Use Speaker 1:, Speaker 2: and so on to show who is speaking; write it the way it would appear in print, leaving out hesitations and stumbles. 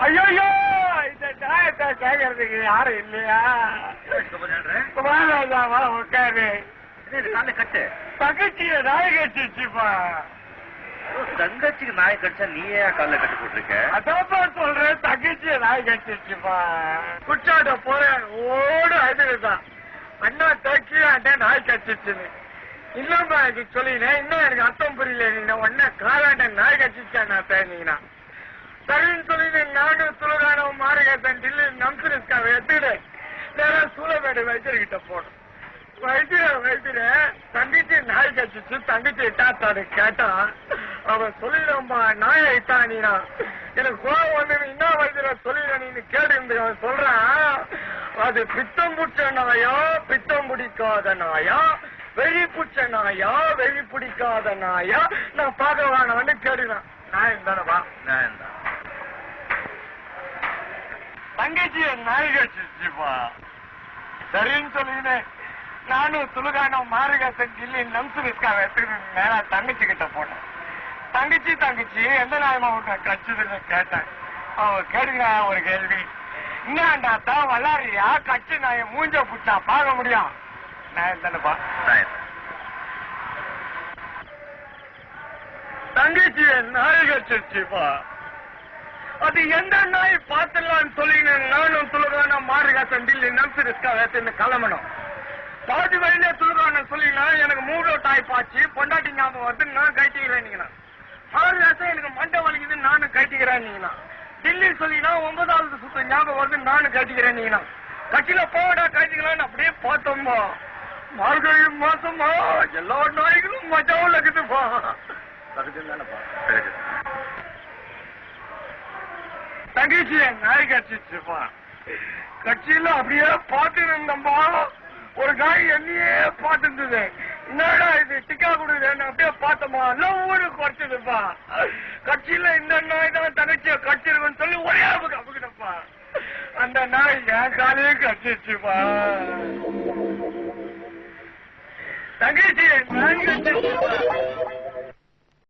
Speaker 1: ஐயோ இந்த நியாயத்தை கேட்கறதுக்கு யாரும் இல்லையா? வா உட்காரு.
Speaker 2: கட்டு
Speaker 1: தங்கச்சிய நாய் கட்டிச்சுப்பா.
Speaker 2: தங்கச்சிக்கு நாய் கடிச்சா நீ ஏன் கால கட்டி போட்டிருக்க?
Speaker 1: அதான்ப்பா சொல்றேன், தங்கச்சிய நாய் கட்டிச்சுப்பா. குச்சாட்ட போறேன் ஓடு அழுதுதான் அண்ணா தக்கியாண்ட நாய் கட்டிச்சுன்னு. இல்லப்பா எனக்கு சொல்லினேன், இன்னும் எனக்கு அர்த்தம் புரியல. நீங்க உடனே காலாண்ட நாய் கட்டிச்சாண்ணா பேனீங்கன்னா சரின்னு சொல்லிட்டு நானும் சுலகானம் மாறுகத்தன் டில்லி நம்சுரிஸ்காவை எடுத்துக்கிட்டு நேரா சூளமேடு வைத்தியர்கிட்ட போனோம். வைத்தியர தங்கச்சி நாய் கட்டிச்சு, தங்கச்சி இட்டாத்தாரு கேட்டான். அவன் சொல்லிடும்பா நாயை இட்டானா எனக்கு கோவம் வந்து இன்னும் வைத்தியர சொல்லிடுன்னு கேட்டு இருந்து அவன் சொல்றான். அது பித்தம் புடிச்ச நாயா பித்தம் பிடிக்காத நாயா, வெளி புடிச்ச நாயா வெளி பிடிக்காத நாயா, நான் பார்க்க வேணான்னு கேடுவேன். நாயம் தானப்பா?
Speaker 2: நியாயம் தான்.
Speaker 1: தங்கச்சிய நாய் கட்டிச்சுப்பா. சரின்னு சொல்லினேன் நானும் சுலுகானம் மாறுகாசன் ஜில்லி நம்சுரிஸ்காவை எடுத்துக்கிட்டு நேரா தங்கச்சி கிட்ட போனேன். தங்கச்சி எந்த நாயமா உன்னை கட்சிதுன்னு கேட்டேன். அவன் கேடுங்க ஒரு கேள்வி, என்னண்டாத்தா வல்லாரியா கட்சி நாய மூஞ்ச புச்சா பார்க்க முடியும்? நாயம் தானப்பா? தங்கச்சிய நாய் கட்டிச்சுப்பா. அது எந்த நாய் பார்த்துடலான்னு சொல்லின்னு நானும் சுலுகானம் மாறுகாசன் ஜில்லி நம்சுரிஸ்காவை எடுத்துன்னு கிளம்பணும். பாதி வயல துளுகான சொல்லினா எனக்கு மூடோ டாய் பாச்சு பொண்டாட்டி ஞாபகம் வருது, நான் கட்டிக்கிறேன். 6 வருஷம் எனக்கு மண்டை வலிக்குது, நானும் கட்டிக்கிறேன். டில்லி சொல்லினா 9வது சுத்த ஞாபகம் வருது, நானும் கட்டிக்கிறேன். கட்சியில போடா கட்டிக்கலான்னு அப்படியே பார்த்தோம்பா. மார்கழி மாசமா எல்லா நாய்களும் மஜாவில் இருக்குதுப்பா. தங்கச்சிய நாய் கட்டிச்சுப்பா. கட்சியில அப்படியே பார்த்து இருந்தம்பா. ஒரு நாய் என்னையே பார்த்துருந்தது. என்னடா இது டிக்கா கொடுக்குறேன்னு அப்படியே பார்த்தோமா, எல்லாம் ஊரு குறைச்சதுப்பா. கட்சியில இந்த நாய் தான் தங்கச்சிய கட்சிருக்குன்னு சொல்லி ஒரே அப்புக்கிட்டப்பா. அந்த நாய் என் காலையே கட்சிச்சுப்பா. தங்கச்சிய நாய் கட்சிச்சுப்பா.